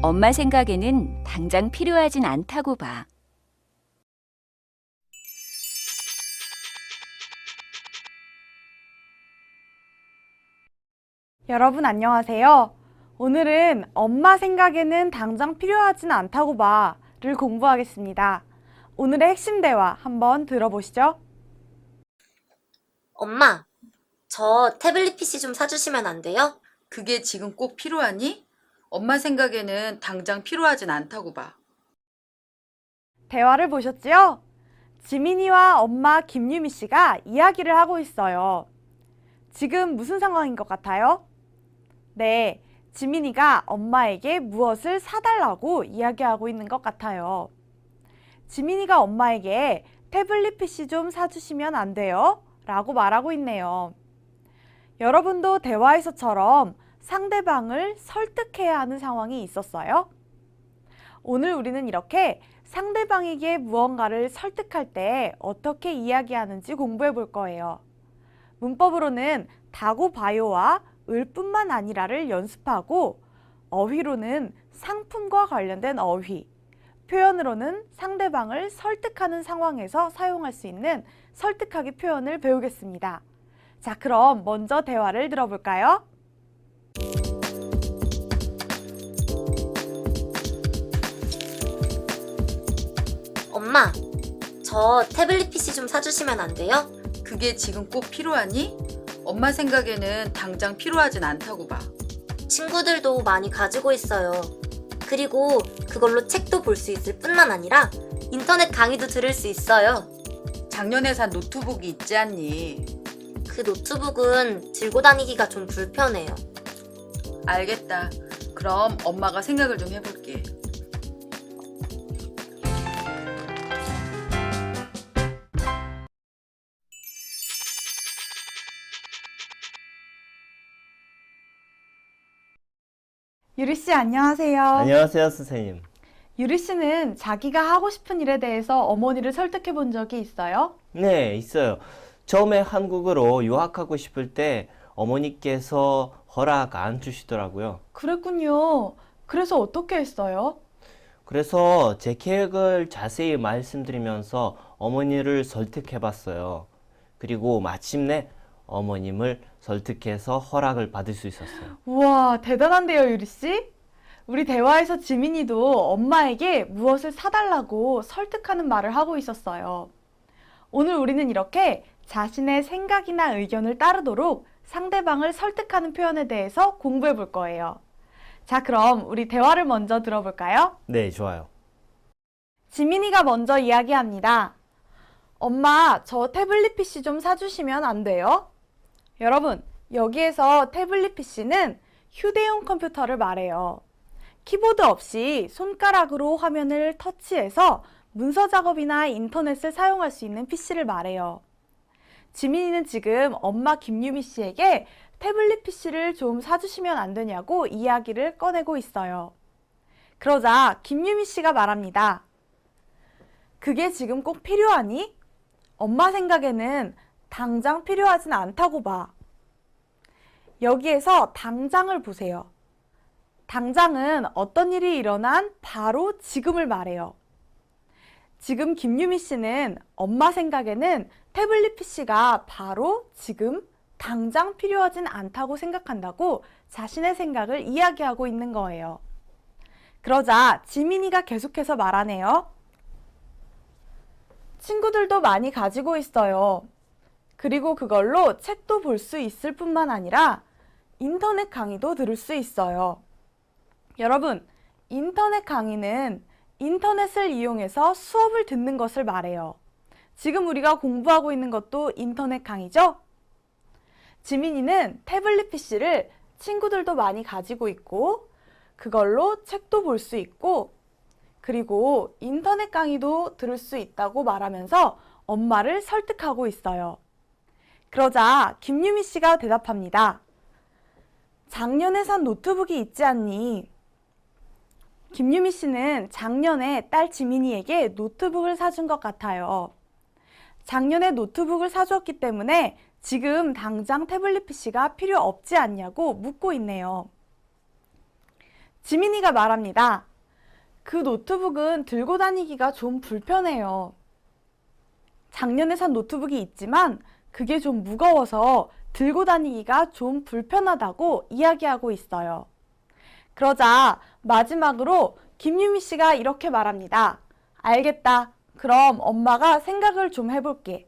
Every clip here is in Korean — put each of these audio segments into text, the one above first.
엄마 생각에는 당장 필요하진 않다고 봐. 여러분 안녕하세요. 오늘은 엄마 생각에는 당장 필요하진 않다고 봐를 공부하겠습니다. 오늘의 핵심 대화 한번 들어보시죠. 엄마, 저 태블릿 PC 좀 사주시면 안 돼요? 그게 지금 꼭 필요하니? 엄마 생각에는 당장 필요하진 않다고 봐. 대화를 보셨지요? 지민이와 엄마 김유미 씨가 이야기를 하고 있어요. 지금 무슨 상황인 것 같아요? 네, 지민이가 엄마에게 무엇을 사달라고 이야기하고 있는 것 같아요. 지민이가 엄마에게 태블릿 PC 좀 사주시면 안 돼요? 라고 말하고 있네요. 여러분도 대화에서처럼 상대방을 설득해야 하는 상황이 있었어요? 오늘 우리는 이렇게 상대방에게 무언가를 설득할 때 어떻게 이야기하는지 공부해 볼 거예요. 문법으로는 다고 봐요와 을 뿐만 아니라를 연습하고, 어휘로는 상품과 관련된 어휘, 표현으로는 상대방을 설득하는 상황에서 사용할 수 있는 설득하기 표현을 배우겠습니다. 자, 그럼 먼저 대화를 들어볼까요? 엄마, 저 태블릿 PC 좀 사주시면 안 돼요? 그게 지금 꼭 필요하니? 엄마 생각에는 당장 필요하진 않다고 봐. 친구들도 많이 가지고 있어요. 그리고 그걸로 책도 볼 수 있을 뿐만 아니라 인터넷 강의도 들을 수 있어요. 작년에 산 노트북이 있지 않니? 그 노트북은 들고 다니기가 좀 불편해요. 알겠다. 그럼 엄마가 생각을 좀 해볼게. 유리 씨 안녕하세요. 안녕하세요, 선생님. 유리 씨는 자기가 하고 싶은 일에 대해서 어머니를 설득해 본 적이 있어요? 네, 있어요. 처음에 한국으로 유학하고 싶을 때 어머니께서 허락 안 주시더라고요. 그랬군요. 그래서 어떻게 했어요? 그래서 제 계획을 자세히 말씀드리면서 어머니를 설득해 봤어요. 그리고 마침내 어머님을 설득해서 허락을 받을 수 있었어요. 우와, 대단한데요, 유리 씨? 우리 대화에서 지민이도 엄마에게 무엇을 사달라고 설득하는 말을 하고 있었어요. 오늘 우리는 이렇게 자신의 생각이나 의견을 따르도록 상대방을 설득하는 표현에 대해서 공부해 볼 거예요. 자, 그럼 우리 대화를 먼저 들어볼까요? 네, 좋아요. 지민이가 먼저 이야기합니다. 엄마, 저 태블릿 PC 좀 사주시면 안 돼요? 여러분, 여기에서 태블릿 PC는 휴대용 컴퓨터를 말해요. 키보드 없이 손가락으로 화면을 터치해서 문서 작업이나 인터넷을 사용할 수 있는 PC를 말해요. 지민이는 지금 엄마 김유미 씨에게 태블릿 PC를 좀 사주시면 안 되냐고 이야기를 꺼내고 있어요. 그러자 김유미 씨가 말합니다. 그게 지금 꼭 필요하니? 엄마 생각에는 당장 필요하진 않다고 봐. 여기에서 당장을 보세요. 당장은 어떤 일이 일어난 바로 지금을 말해요. 지금 김유미 씨는 엄마 생각에는 태블릿 PC가 바로 지금 당장 필요하진 않다고 생각한다고 자신의 생각을 이야기하고 있는 거예요. 그러자 지민이가 계속해서 말하네요. 친구들도 많이 가지고 있어요. 그리고 그걸로 책도 볼 수 있을 뿐만 아니라 인터넷 강의도 들을 수 있어요. 여러분, 인터넷 강의는 인터넷을 이용해서 수업을 듣는 것을 말해요. 지금 우리가 공부하고 있는 것도 인터넷 강의죠? 지민이는 태블릿 PC를 친구들도 많이 가지고 있고, 그걸로 책도 볼 수 있고, 그리고 인터넷 강의도 들을 수 있다고 말하면서 엄마를 설득하고 있어요. 그러자 김유미 씨가 대답합니다. 작년에 산 노트북이 있지 않니? 김유미 씨는 작년에 딸 지민이에게 노트북을 사준 것 같아요. 작년에 노트북을 사주었기 때문에 지금 당장 태블릿 PC가 필요 없지 않냐고 묻고 있네요. 지민이가 말합니다. 그 노트북은 들고 다니기가 좀 불편해요. 작년에 산 노트북이 있지만 그게 좀 무거워서 들고 다니기가 좀 불편하다고 이야기하고 있어요. 그러자 마지막으로 김유미 씨가 이렇게 말합니다. 알겠다. 그럼 엄마가 생각을 좀 해볼게.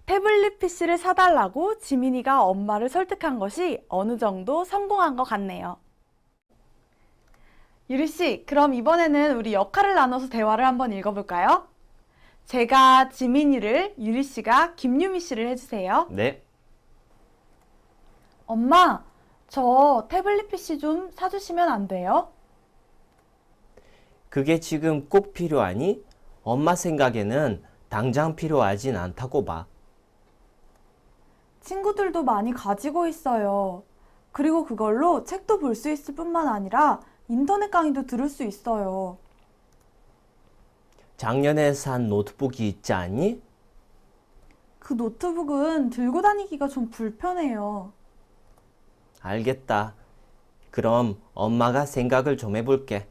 태블릿 PC를 사달라고 지민이가 엄마를 설득한 것이 어느 정도 성공한 것 같네요. 유리 씨, 그럼 이번에는 우리 역할을 나눠서 대화를 한번 읽어볼까요? 제가 지민이를, 유리 씨가 김유미 씨를 해주세요. 네. 엄마, 저 태블릿 PC 좀 사주시면 안 돼요? 그게 지금 꼭 필요하니? 엄마 생각에는 당장 필요하진 않다고 봐. 친구들도 많이 가지고 있어요. 그리고 그걸로 책도 볼 수 있을 뿐만 아니라 인터넷 강의도 들을 수 있어요. 작년에 산 노트북이 있지 않니? 그 노트북은 들고 다니기가 좀 불편해요. 알겠다. 그럼 엄마가 생각을 좀 해볼게.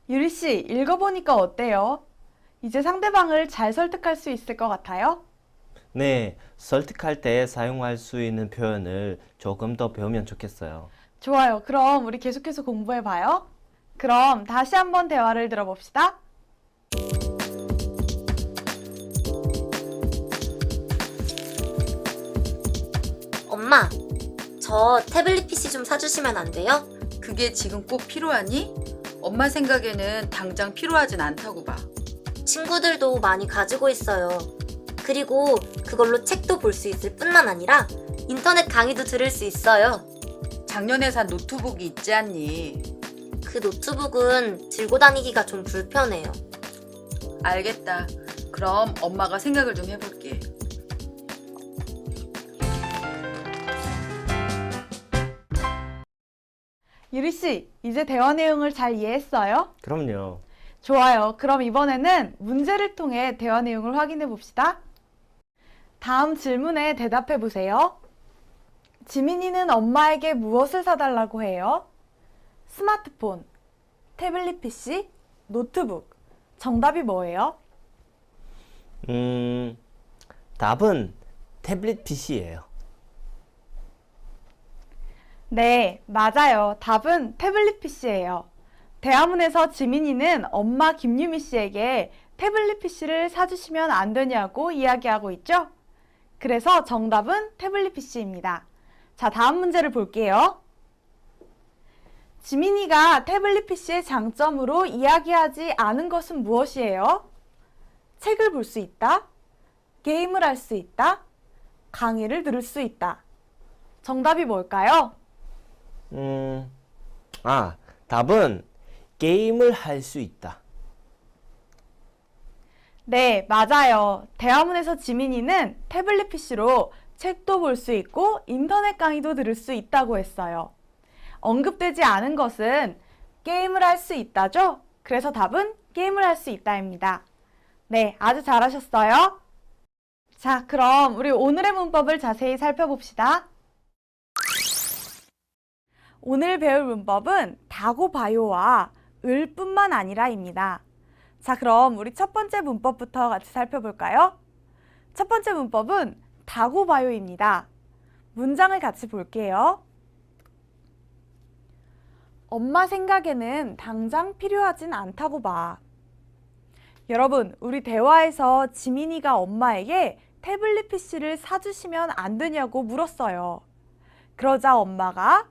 유리 씨, 읽어보니까 어때요? 이제 상대방을 잘 설득할 수 있을 것 같아요? 네, 설득할 때 사용할 수 있는 표현을 조금 더 배우면 좋겠어요. 좋아요. 그럼 우리 계속해서 공부해봐요. 그럼 다시 한번 대화를 들어봅시다. 엄마, 저 태블릿 PC 좀 사주시면 안 돼요? 그게 지금 꼭 필요하니? 엄마 생각에는 당장 필요하진 않다고 봐. 친구들도 많이 가지고 있어요. 그리고 그걸로 책도 볼 수 있을 뿐만 아니라 인터넷 강의도 들을 수 있어요. 작년에 산 노트북이 있지 않니? 그 노트북은 들고 다니기가 좀 불편해요. 알겠다. 그럼 엄마가 생각을 좀 해볼게. 유리 씨, 이제 대화 내용을 잘 이해했어요? 그럼요. 좋아요. 그럼 이번에는 문제를 통해 대화 내용을 확인해 봅시다. 다음 질문에 대답해 보세요. 지민이는 엄마에게 무엇을 사달라고 해요? 스마트폰, 태블릿 PC, 노트북. 정답이 뭐예요? 답은 태블릿 PC예요. 네, 맞아요. 답은 태블릿 PC예요. 대화문에서 지민이는 엄마 김유미 씨에게 태블릿 PC를 사주시면 안 되냐고 이야기하고 있죠? 그래서 정답은 태블릿 PC입니다. 자, 다음 문제를 볼게요. 지민이가 태블릿 PC의 장점으로 이야기하지 않은 것은 무엇이에요? 책을 볼 수 있다, 게임을 할 수 있다, 강의를 들을 수 있다. 정답이 뭘까요? 답은 게임을 할 수 있다. 네, 맞아요. 대화문에서 지민이는 태블릿 PC로 책도 볼 수 있고 인터넷 강의도 들을 수 있다고 했어요. 언급되지 않은 것은 게임을 할 수 있다죠? 그래서 답은 게임을 할 수 있다입니다. 네, 아주 잘하셨어요. 자, 그럼 우리 오늘의 문법을 자세히 살펴봅시다. 오늘 배울 문법은 다고 바요와 을 뿐만 아니라입니다. 자, 그럼 우리 첫 번째 문법부터 같이 살펴볼까요? 첫 번째 문법은 다고 바요입니다. 문장을 같이 볼게요. 엄마 생각에는 당장 필요하진 않다고 봐. 여러분, 우리 대화에서 지민이가 엄마에게 태블릿 PC를 사주시면 안 되냐고 물었어요. 그러자 엄마가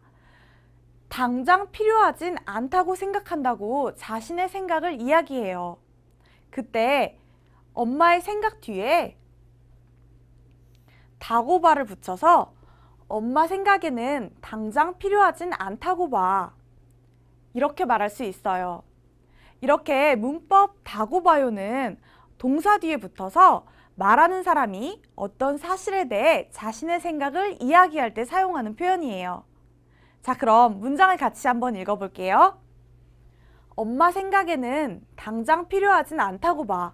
당장 필요하진 않다고 생각한다고 자신의 생각을 이야기해요. 그때 엄마의 생각 뒤에 다고바를 붙여서 엄마 생각에는 당장 필요하진 않다고 봐. 이렇게 말할 수 있어요. 이렇게 문법 다고바요는 동사 뒤에 붙어서 말하는 사람이 어떤 사실에 대해 자신의 생각을 이야기할 때 사용하는 표현이에요. 자, 그럼 문장을 같이 한번 읽어볼게요. 엄마 생각에는 당장 필요하진 않다고 봐.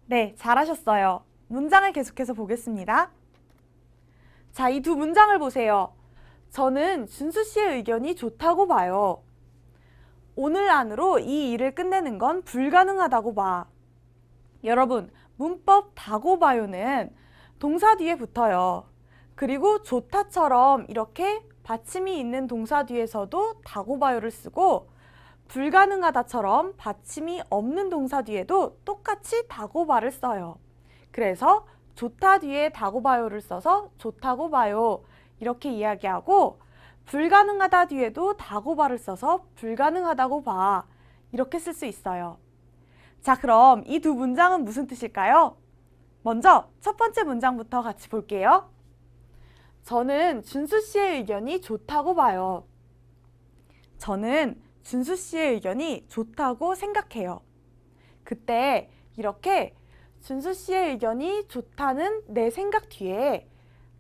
네, 잘하셨어요. 문장을 계속해서 보겠습니다. 자, 이 두 문장을 보세요. 저는 준수 씨의 의견이 좋다고 봐요. 오늘 안으로 이 일을 끝내는 건 불가능하다고 봐. 여러분, 문법 다고 봐요는 동사 뒤에 붙어요. 그리고 좋다처럼 이렇게 받침이 있는 동사 뒤에서도 다고 봐요를 쓰고 불가능하다처럼 받침이 없는 동사 뒤에도 똑같이 다고 봐를 써요. 그래서 좋다 뒤에 다고 봐요를 써서 좋다고 봐요 이렇게 이야기하고 불가능하다 뒤에도 다고 봐를 써서 불가능하다고 봐 이렇게 쓸 수 있어요. 자, 그럼 이 두 문장은 무슨 뜻일까요? 먼저 첫 번째 문장부터 같이 볼게요. 저는 준수 씨의 의견이 좋다고 봐요. 저는 준수 씨의 의견이 좋다고 생각해요. 그때 이렇게 준수 씨의 의견이 좋다는 내 생각 뒤에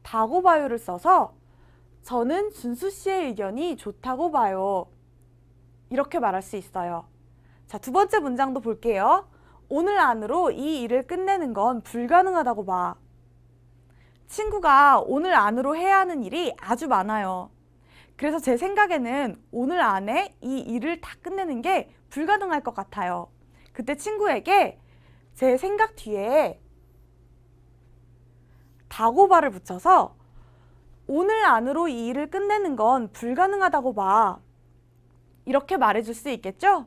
다고 봐요를 써서 저는 준수 씨의 의견이 좋다고 봐요. 이렇게 말할 수 있어요. 자, 두 번째 문장도 볼게요. 오늘 안으로 이 일을 끝내는 건 불가능하다고 봐. 친구가 오늘 안으로 해야 하는 일이 아주 많아요. 그래서 제 생각에는 오늘 안에 이 일을 다 끝내는 게 불가능할 것 같아요. 그때 친구에게 제 생각 뒤에 다고바를 붙여서 오늘 안으로 이 일을 끝내는 건 불가능하다고 봐. 이렇게 말해줄 수 있겠죠?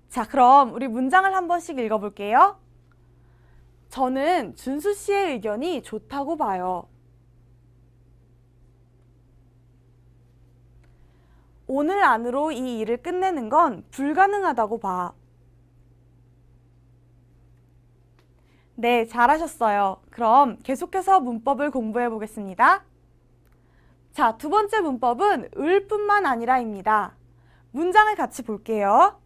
자, 그럼 우리 문장을 한 번씩 읽어볼게요. 저는 준수 씨의 의견이 좋다고 봐요. 오늘 안으로 이 일을 끝내는 건 불가능하다고 봐. 네, 잘하셨어요. 그럼 계속해서 문법을 공부해 보겠습니다. 자, 두 번째 문법은 을 뿐만 아니라입니다. 문장을 같이 볼게요.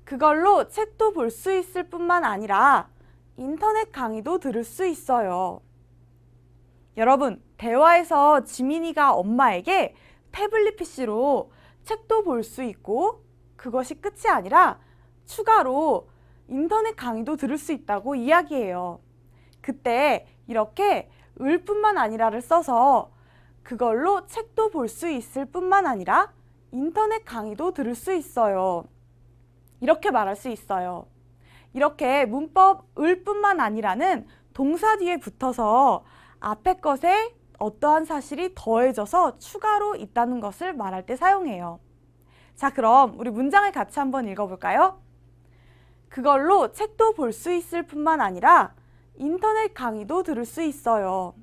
그걸로 책도 볼 수 있을 뿐만 아니라 인터넷 강의도 들을 수 있어요. 여러분, 대화에서 지민이가 엄마에게 태블릿 PC로 책도 볼 수 있고 그것이 끝이 아니라 추가로 인터넷 강의도 들을 수 있다고 이야기해요. 그때 이렇게 을 뿐만 아니라를 써서 그걸로 책도 볼 수 있을 뿐만 아니라 인터넷 강의도 들을 수 있어요. 이렇게 말할 수 있어요. 이렇게 문법 을 뿐만 아니라는 동사 뒤에 붙어서 앞에 것에 어떠한 사실이 더해져서 추가로 있다는 것을 말할 때 사용해요. 자, 그럼 우리 문장을 같이 한번 읽어볼까요? 그걸로 책도 볼 수 있을 뿐만 아니라 인터넷 강의도 들을 수 있어요.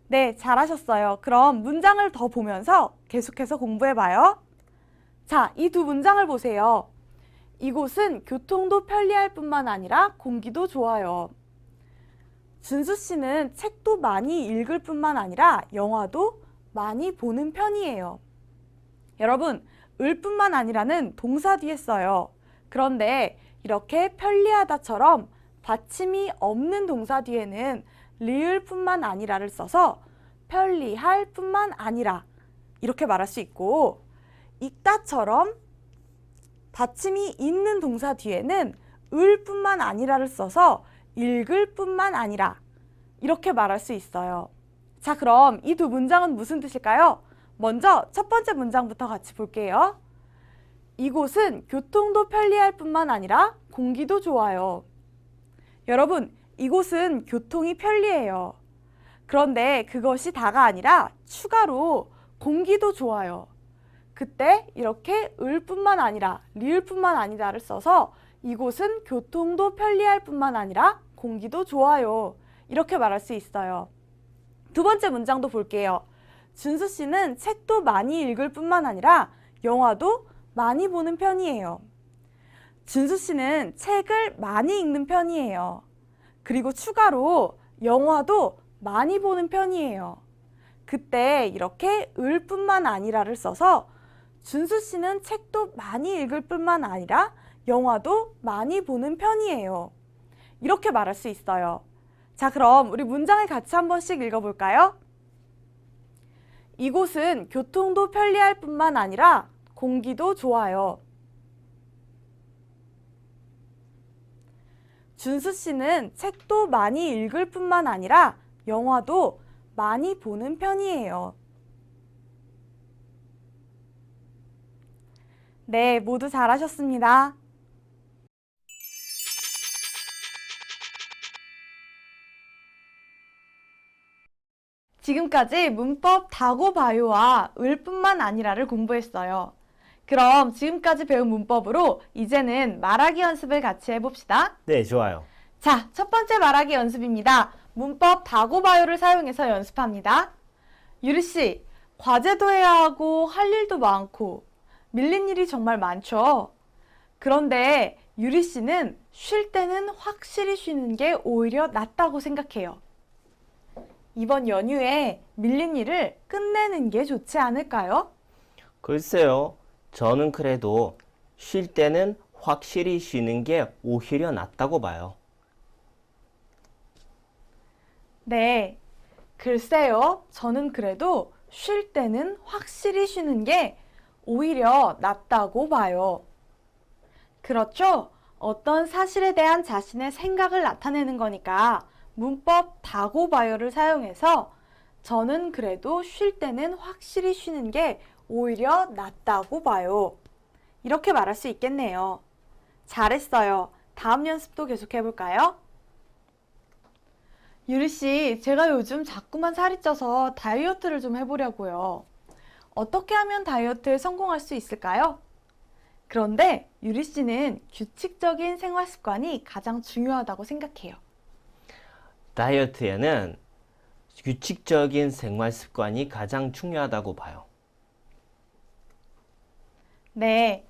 네, 잘하셨어요. 그럼 문장을 더 보면서 계속해서 공부해봐요. 자, 이 두 문장을 보세요. 이곳은 교통도 편리할 뿐만 아니라 공기도 좋아요. 준수 씨는 책도 많이 읽을 뿐만 아니라 영화도 많이 보는 편이에요. 여러분, 을 뿐만 아니라는 동사 뒤에 써요. 그런데 이렇게 편리하다처럼 받침이 없는 동사 뒤에는 리을 뿐만 아니라를 써서 편리할 뿐만 아니라 이렇게 말할 수 있고, 읽다처럼 받침이 있는 동사 뒤에는 을 뿐만 아니라를 써서 읽을 뿐만 아니라 이렇게 말할 수 있어요. 자, 그럼 이 두 문장은 무슨 뜻일까요? 먼저 첫 번째 문장부터 같이 볼게요. 이곳은 교통도 편리할 뿐만 아니라 공기도 좋아요. 여러분, 이곳은 교통이 편리해요. 그런데 그것이 다가 아니라 추가로 공기도 좋아요. 그때 이렇게 을 뿐만 아니라 리을 뿐만 아니라를 써서 이곳은 교통도 편리할 뿐만 아니라 공기도 좋아요. 이렇게 말할 수 있어요. 두 번째 문장도 볼게요. 준수 씨는 책도 많이 읽을 뿐만 아니라 영화도 많이 보는 편이에요. 준수 씨는 책을 많이 읽는 편이에요. 그리고 추가로 영화도 많이 보는 편이에요. 그때 이렇게 을 뿐만 아니라를 써서 준수 씨는 책도 많이 읽을 뿐만 아니라 영화도 많이 보는 편이에요. 이렇게 말할 수 있어요. 자, 그럼 우리 문장을 같이 한 번씩 읽어볼까요? 이곳은 교통도 편리할 뿐만 아니라 공기도 좋아요. 준수 씨는 책도 많이 읽을 뿐만 아니라 영화도 많이 보는 편이에요. 네, 모두 잘하셨습니다. 지금까지 문법 다고봐요와 을뿐만 아니라를 공부했어요. 그럼 지금까지 배운 문법으로 이제는 말하기 연습을 같이 해봅시다. 네, 좋아요. 자, 첫 번째 말하기 연습입니다. 문법 다고봐요를 사용해서 연습합니다. 유리씨, 과제도 해야 하고 할 일도 많고 밀린 일이 정말 많죠. 그런데 유리씨는 쉴 때는 확실히 쉬는 게 오히려 낫다고 생각해요. 이번 연휴에 밀린 일을 끝내는 게 좋지 않을까요? 글쎄요. 저는 그래도 쉴 때는 확실히 쉬는 게 오히려 낫다고 봐요. 네, 글쎄요. 저는 그래도 쉴 때는 확실히 쉬는 게 오히려 낫다고 봐요. 그렇죠? 어떤 사실에 대한 자신의 생각을 나타내는 거니까 문법 다고봐요를 사용해서 저는 그래도 쉴 때는 확실히 쉬는 게 오히려 낫다고 봐요. 이렇게 말할 수 있겠네요. 잘했어요. 다음 연습도 계속 해볼까요? 유리씨, 제가 요즘 자꾸만 살이 쪄서 다이어트를 좀 해보려고요. 어떻게 하면 다이어트에 성공할 수 있을까요? 그런데 유리씨는 규칙적인 생활 습관이 가장 중요하다고 생각해요. 다이어트에는 규칙적인 생활 습관이 가장 중요하다고 봐요. 네,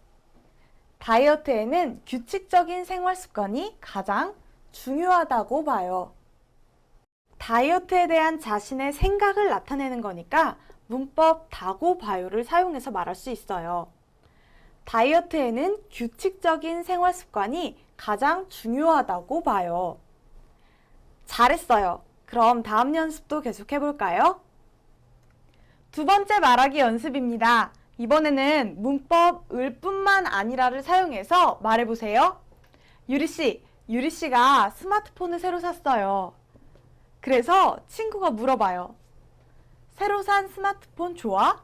다이어트에는 규칙적인 생활 습관이 가장 중요하다고 봐요. 다이어트에 대한 자신의 생각을 나타내는 거니까 문법 다고봐요를 사용해서 말할 수 있어요. 다이어트에는 규칙적인 생활 습관이 가장 중요하다고 봐요. 잘했어요. 그럼 다음 연습도 계속 해볼까요? 두 번째 말하기 연습입니다. 이번에는 문법 을뿐만 아니라를 사용해서 말해보세요. 유리씨가 스마트폰을 새로 샀어요. 그래서 친구가 물어봐요. 새로 산 스마트폰 좋아?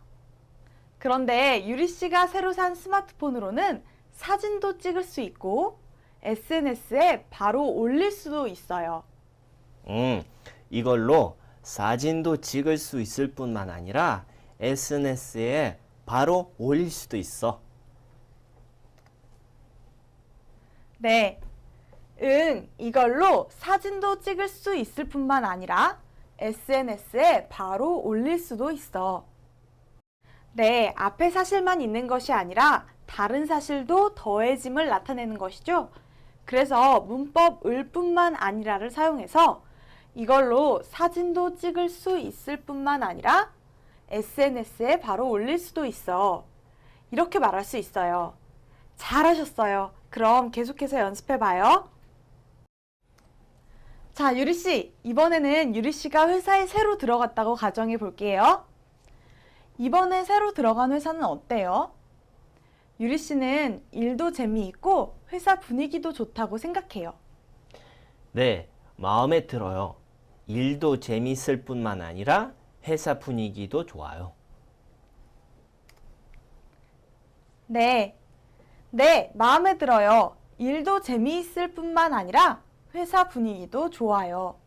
그런데 유리씨가 새로 산 스마트폰으로는 사진도 찍을 수 있고 SNS에 바로 올릴 수도 있어요. 이걸로 사진도 찍을 수 있을 뿐만 아니라 SNS에 바로 올릴 수도 있어. 네, 이걸로 사진도 찍을 수 있을 뿐만 아니라 SNS에 바로 올릴 수도 있어. 네, 앞에 사실만 있는 것이 아니라 다른 사실도 더해짐을 나타내는 것이죠. 그래서 문법 을뿐만 아니라를 사용해서 이걸로 사진도 찍을 수 있을 뿐만 아니라 SNS에 바로 올릴 수도 있어. 이렇게 말할 수 있어요. 잘하셨어요. 그럼 계속해서 연습해봐요. 자, 유리씨, 이번에는 유리씨가 회사에 새로 들어갔다고 가정해 볼게요. 이번에 새로 들어간 회사는 어때요? 유리씨는 일도 재미있고 회사 분위기도 좋다고 생각해요. 네, 마음에 들어요. 일도 재미있을 뿐만 아니라 회사 분위기도 좋아요. 네, 마음에 들어요. 일도 재미있을 뿐만 아니라 회사 분위기도 좋아요.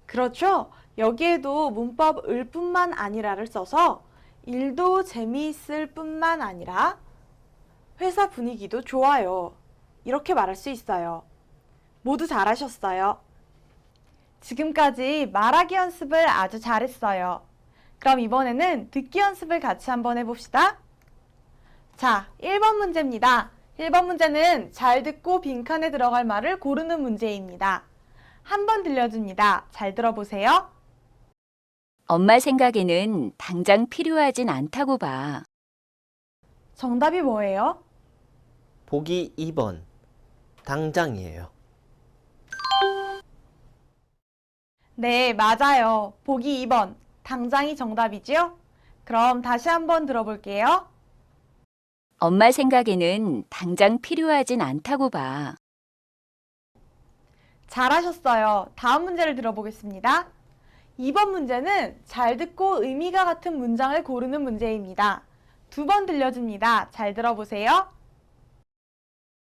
그렇죠? 여기에도 문법 을뿐만 아니라를 써서 일도 재미있을 뿐만 아니라 회사 분위기도 좋아요. 이렇게 말할 수 있어요. 모두 잘하셨어요. 지금까지 말하기 연습을 아주 잘했어요. 그럼 이번에는 듣기 연습을 같이 한번 해봅시다. 자, 1번 문제입니다. 1번 문제는 잘 듣고 빈칸에 들어갈 말을 고르는 문제입니다. 한번 들려줍니다. 잘 들어보세요. 엄마 생각에는 당장 필요하진 않다고 봐. 정답이 뭐예요? 보기 2번. 당장이에요. 네, 맞아요. 보기 2번. 당장이 정답이지요? 그럼 다시 한번 들어볼게요. 엄마 생각에는 당장 필요하진 않다고 봐. 잘하셨어요. 다음 문제를 들어보겠습니다. 2번 문제는 잘 듣고 의미가 같은 문장을 고르는 문제입니다. 2번 들려줍니다. 잘 들어보세요.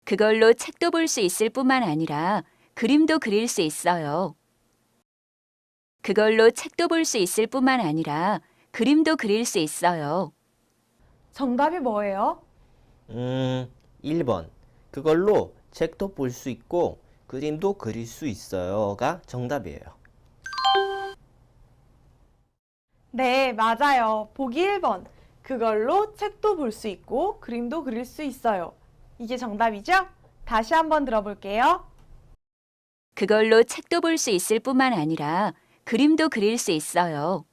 그걸로 책도 볼 수 있을 뿐만 아니라 그림도 그릴 수 있어요. 그걸로 책도 볼 수 있을 뿐만 아니라 그림도 그릴 수 있어요. 정답이 뭐예요? 1번. 그걸로 책도 볼 수 있고 그림도 그릴 수 있어요가 정답이에요. 네, 맞아요. 보기 1번. 그걸로 책도 볼 수 있고 그림도 그릴 수 있어요. 이게 정답이죠? 다시 한번 들어볼게요. 그걸로 책도 볼 수 있을 뿐만 아니라 그림도 그릴 수 있어요.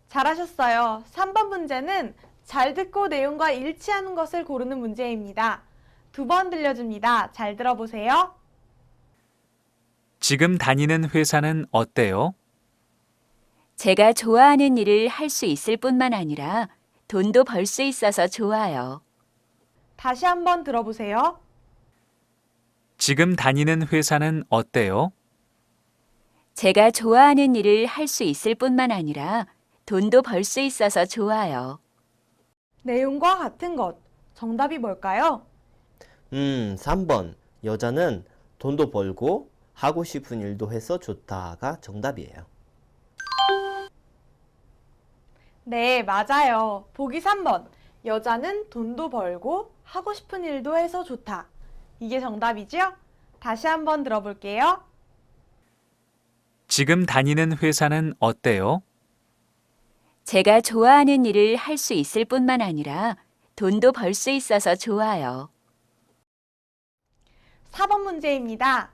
잘하셨어요. 3번 문제는 잘 듣고 내용과 일치하는 것을 고르는 문제입니다. 2번 들려줍니다. 잘 들어보세요. 지금 다니는 회사는 어때요? 제가 좋아하는 일을 할 수 있을 뿐만 아니라 돈도 벌 수 있어서 좋아요. 다시 한번 들어보세요. 지금 다니는 회사는 어때요? 제가 좋아하는 일을 할 수 있을 뿐만 아니라 돈도 벌 수 있어서 좋아요. 내용과 같은 것. 정답이 뭘까요? 3번. 여자는 돈도 벌고 하고 싶은 일도 해서 좋다가 정답이에요. 네, 맞아요. 보기 3번. 여자는 돈도 벌고 하고 싶은 일도 해서 좋다. 이게 정답이죠? 다시 한번 들어볼게요. 지금 다니는 회사는 어때요? 제가 좋아하는 일을 할 수 있을 뿐만 아니라 돈도 벌 수 있어서 좋아요. 4번 문제입니다.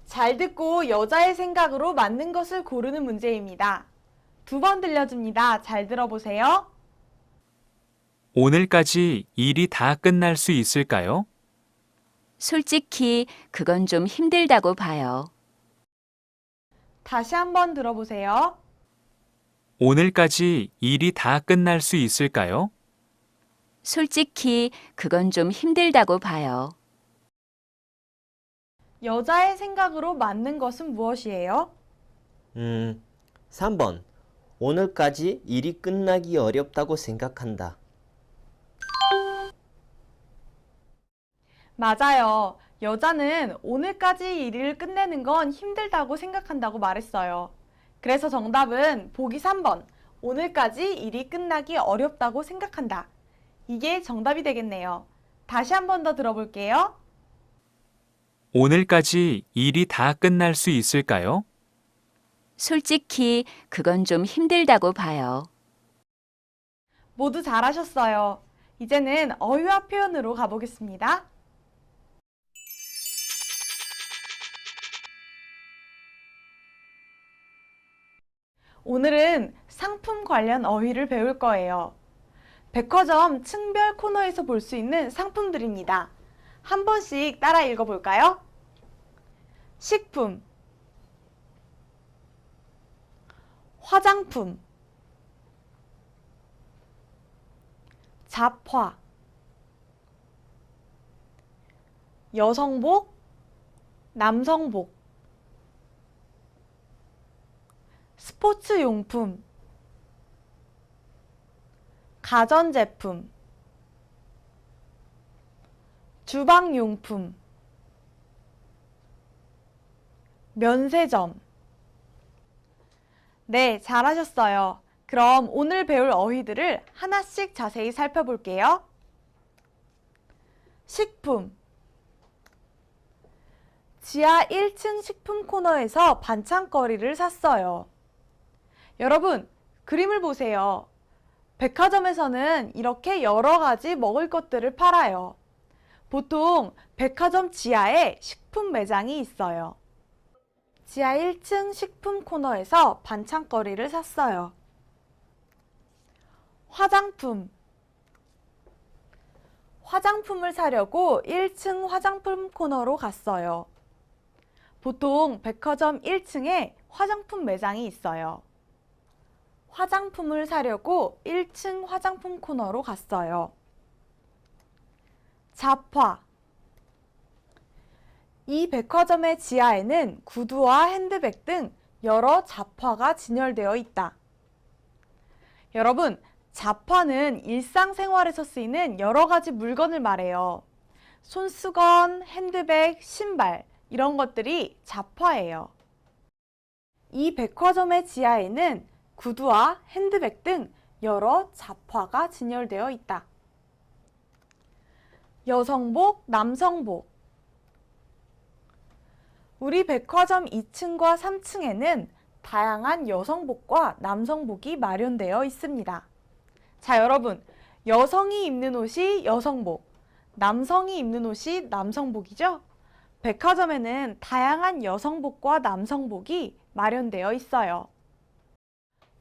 잘 듣고 여자의 생각으로 맞는 것을 고르는 문제입니다. 2번 들려줍니다. 잘 들어보세요. 오늘까지 일이 다 끝날 수 있을까요? 솔직히 그건 좀 힘들다고 봐요. 다시 한번 들어보세요. 오늘까지 일이 다 끝날 수 있을까요? 솔직히 그건 좀 힘들다고 봐요. 여자의 생각으로 맞는 것은 무엇이에요? 3번. 오늘까지 일이 끝나기 어렵다고 생각한다. 맞아요. 여자는 오늘까지 일을 끝내는 건 힘들다고 생각한다고 말했어요. 그래서 정답은 보기 3번. 오늘까지 일이 끝나기 어렵다고 생각한다. 이게 정답이 되겠네요. 다시 한 번 더 들어볼게요. 오늘까지 일이 다 끝날 수 있을까요? 솔직히 그건 좀 힘들다고 봐요. 모두 잘하셨어요. 이제는 어휘와 표현으로 가보겠습니다. 오늘은 상품 관련 어휘를 배울 거예요. 백화점 층별 코너에서 볼 수 있는 상품들입니다. 한 번씩 따라 읽어볼까요? 식품, 화장품, 잡화, 여성복, 남성복, 스포츠용품, 가전제품, 주방용품, 면세점. 네, 잘하셨어요. 그럼 오늘 배울 어휘들을 하나씩 자세히 살펴볼게요. 식품. 지하 1층 식품 코너에서 반찬거리를 샀어요. 여러분, 그림을 보세요. 백화점에서는 이렇게 여러 가지 먹을 것들을 팔아요. 보통 백화점 지하에 식품 매장이 있어요. 지하 1층 식품 코너에서 반찬거리를 샀어요. 화장품. 화장품을 사려고 1층 화장품 코너로 갔어요. 보통 백화점 1층에 화장품 매장이 있어요. 화장품을 사려고 1층 화장품 코너로 갔어요. 잡화. 이 백화점의 지하에는 구두와 핸드백 등 여러 잡화가 진열되어 있다. 여러분, 잡화는 일상생활에서 쓰이는 여러 가지 물건을 말해요. 손수건, 핸드백, 신발 이런 것들이 잡화예요. 이 백화점의 지하에는 구두와 핸드백 등 여러 잡화가 진열되어 있다. 여성복, 남성복. 우리 백화점 2층과 3층에는 다양한 여성복과 남성복이 마련되어 있습니다. 자, 여러분, 여성이 입는 옷이 여성복, 남성이 입는 옷이 남성복이죠? 백화점에는 다양한 여성복과 남성복이 마련되어 있어요.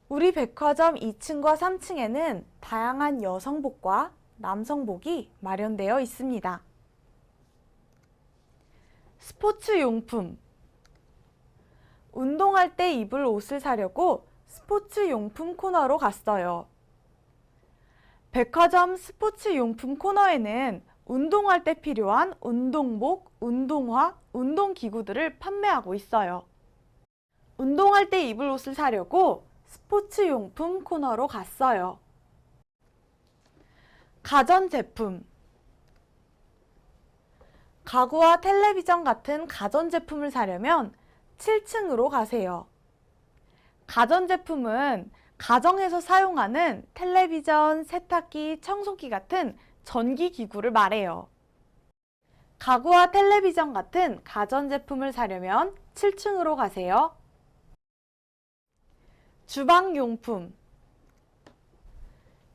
우리 백화점 2층과 3층에는 다양한 여성복과 남성복이 마련되어 있습니다. 스포츠 용품. 운동할 때 입을 옷을 사려고 스포츠 용품 코너로 갔어요. 백화점 스포츠 용품 코너에는 운동할 때 필요한 운동복, 운동화, 운동기구들을 판매하고 있어요. 운동할 때 입을 옷을 사려고 스포츠 용품 코너로 갔어요. 가전제품. 가구와 텔레비전 같은 가전제품을 사려면 7층으로 가세요. 가전제품은 가정에서 사용하는 텔레비전, 세탁기, 청소기 같은 전기기구를 말해요. 가구와 텔레비전 같은 가전제품을 사려면 7층으로 가세요. 주방용품.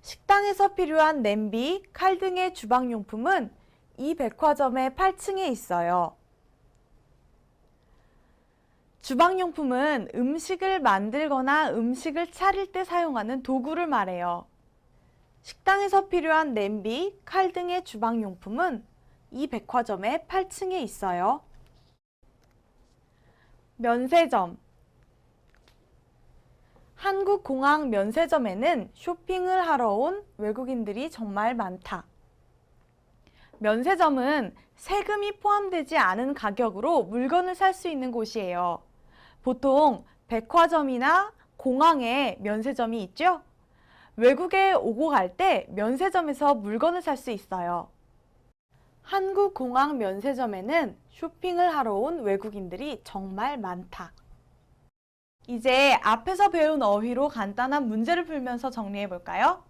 식당에서 필요한 냄비, 칼 등의 주방용품은 이 백화점의 8층에 있어요. 주방용품은 음식을 만들거나 음식을 차릴 때 사용하는 도구를 말해요. 식당에서 필요한 냄비, 칼 등의 주방용품은 이 백화점의 8층에 있어요. 면세점. 한국공항 면세점에는 쇼핑을 하러 온 외국인들이 정말 많다. 면세점은 세금이 포함되지 않은 가격으로 물건을 살 수 있는 곳이에요. 보통 백화점이나 공항에 면세점이 있죠? 외국에 오고 갈 때 면세점에서 물건을 살 수 있어요. 한국공항 면세점에는 쇼핑을 하러 온 외국인들이 정말 많다. 이제 앞에서 배운 어휘로 간단한 문제를 풀면서 정리해 볼까요?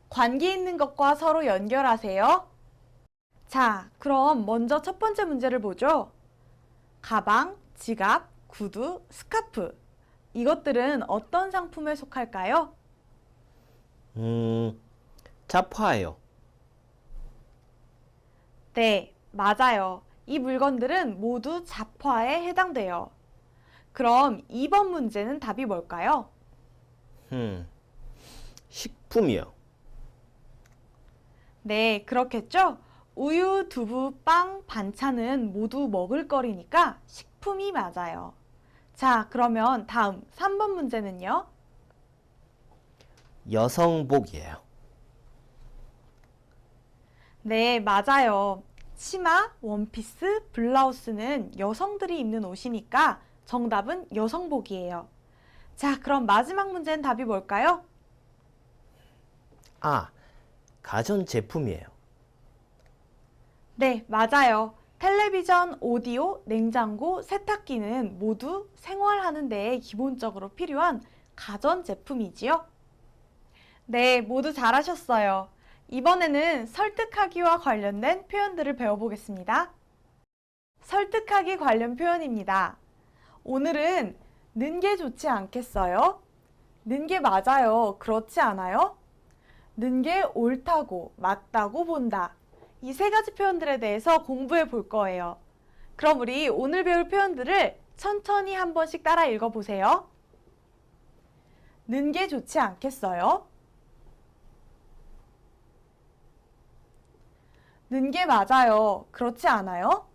관계 있는 것과 서로 연결하세요. 자, 그럼 먼저 첫 번째 문제를 보죠. 가방, 지갑, 구두, 스카프. 이것들은 어떤 상품에 속할까요? 잡화예요. 네, 맞아요. 이 물건들은 모두 잡화에 해당돼요. 그럼 2번 문제는 답이 뭘까요? 식품이요. 네, 그렇겠죠? 우유, 두부, 빵, 반찬은 모두 먹을거리니까 식품이 맞아요. 자, 그러면 다음 3번 문제는요? 여성복이에요. 네, 맞아요. 치마, 원피스, 블라우스는 여성들이 입는 옷이니까 정답은 여성복이에요. 자, 그럼 마지막 문제는 답이 뭘까요? 아, 가전제품이에요. 네, 맞아요. 텔레비전, 오디오, 냉장고, 세탁기는 모두 생활하는 데에 기본적으로 필요한 가전제품이지요. 네, 모두 잘하셨어요. 이번에는 설득하기와 관련된 표현들을 배워보겠습니다. 설득하기 관련 표현입니다. 오늘은 는 게 좋지 않겠어요? 는 게 맞아요. 그렇지 않아요? 는 게 옳다고, 맞다고 본다. 이 세 가지 표현들에 대해서 공부해 볼 거예요. 그럼 우리 오늘 배울 표현들을 천천히 한 번씩 따라 읽어보세요. 는 게 좋지 않겠어요? 는 게 맞아요. 그렇지 않아요?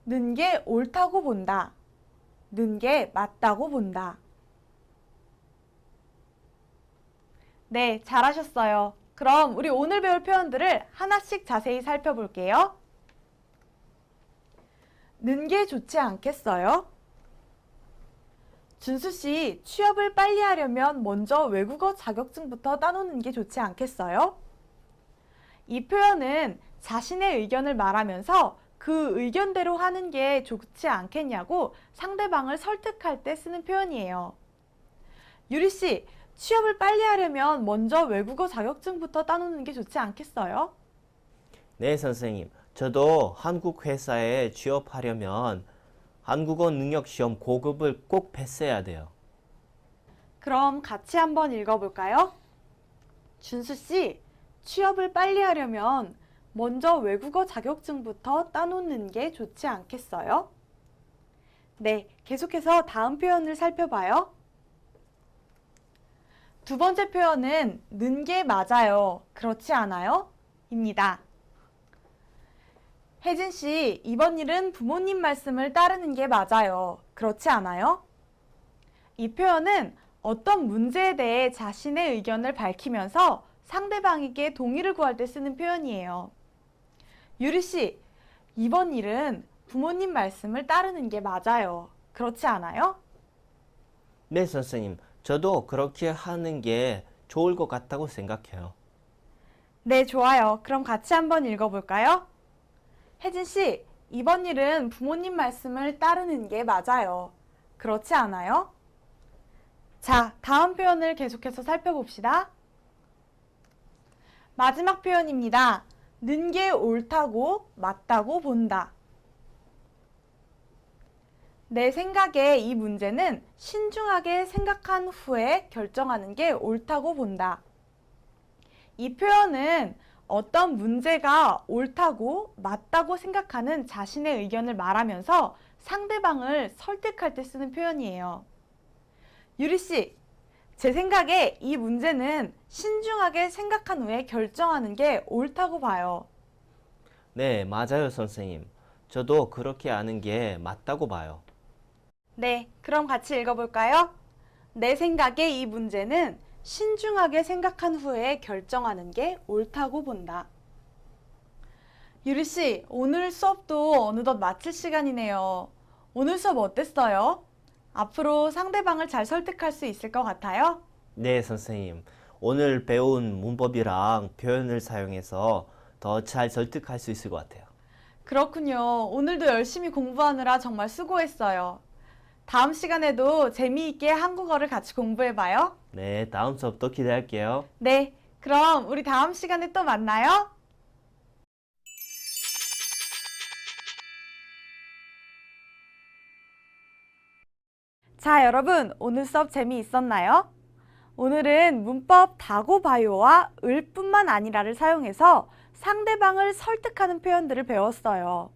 는 게 옳다고 본다. 는 게 맞다고 본다. 네, 잘하셨어요. 그럼 우리 오늘 배울 표현들을 하나씩 자세히 살펴볼게요. 는 게 좋지 않겠어요? 준수 씨, 취업을 빨리 하려면 먼저 외국어 자격증부터 따놓는 게 좋지 않겠어요? 이 표현은 자신의 의견을 말하면서 그 의견대로 하는 게 좋지 않겠냐고 상대방을 설득할 때 쓰는 표현이에요. 유리 씨, 취업을 빨리 하려면 먼저 외국어 자격증부터 따놓는 게 좋지 않겠어요? 네, 선생님. 저도 한국 회사에 취업하려면 한국어 능력 시험 고급을 꼭 패스해야 돼요. 그럼 같이 한번 읽어볼까요? 준수 씨, 취업을 빨리 하려면 먼저 외국어 자격증부터 따놓는 게 좋지 않겠어요? 네, 계속해서 다음 표현을 살펴봐요. 두 번째 표현은 는 게 맞아요. 그렇지 않아요? 입니다. 혜진 씨, 이번 일은 부모님 말씀을 따르는 게 맞아요. 그렇지 않아요? 이 표현은 어떤 문제에 대해 자신의 의견을 밝히면서 상대방에게 동의를 구할 때 쓰는 표현이에요. 유리 씨, 이번 일은 부모님 말씀을 따르는 게 맞아요. 그렇지 않아요? 네, 선생님. 저도 그렇게 하는 게 좋을 것 같다고 생각해요. 네, 좋아요. 그럼 같이 한번 읽어볼까요? 혜진 씨, 이번 일은 부모님 말씀을 따르는 게 맞아요. 그렇지 않아요? 자, 다음 표현을 계속해서 살펴봅시다. 마지막 표현입니다. 는 게 옳다고 맞다고 본다. 내 생각에 이 문제는 신중하게 생각한 후에 결정하는 게 옳다고 본다. 이 표현은 어떤 문제가 옳다고 맞다고 생각하는 자신의 의견을 말하면서 상대방을 설득할 때 쓰는 표현이에요. 유리 씨, 제 생각에 이 문제는 신중하게 생각한 후에 결정하는 게 옳다고 봐요. 네, 맞아요, 선생님. 저도 그렇게 하는 게 맞다고 봐요. 네, 그럼 같이 읽어볼까요? 내 생각에 이 문제는 신중하게 생각한 후에 결정하는 게 옳다고 본다. 유리 씨, 오늘 수업도 어느덧 마칠 시간이네요. 오늘 수업 어땠어요? 앞으로 상대방을 잘 설득할 수 있을 것 같아요? 네, 선생님. 오늘 배운 문법이랑 표현을 사용해서 더 잘 설득할 수 있을 것 같아요. 그렇군요. 오늘도 열심히 공부하느라 정말 수고했어요. 다음 시간에도 재미있게 한국어를 같이 공부해봐요. 네, 다음 수업도 기대할게요. 네, 그럼 우리 다음 시간에 또 만나요. 자, 여러분, 오늘 수업 재미있었나요? 오늘은 문법 다고 바요와 을 뿐만 아니라를 사용해서 상대방을 설득하는 표현들을 배웠어요.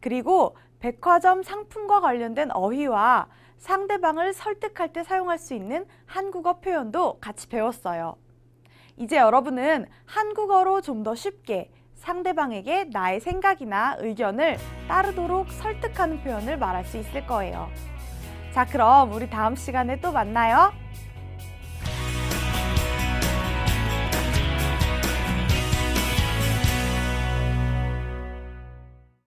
그리고 백화점 상품과 관련된 어휘와 상대방을 설득할 때 사용할 수 있는 한국어 표현도 같이 배웠어요. 이제 여러분은 한국어로 좀 더 쉽게 상대방에게 나의 생각이나 의견을 따르도록 설득하는 표현을 말할 수 있을 거예요. 자, 그럼 우리 다음 시간에 또 만나요.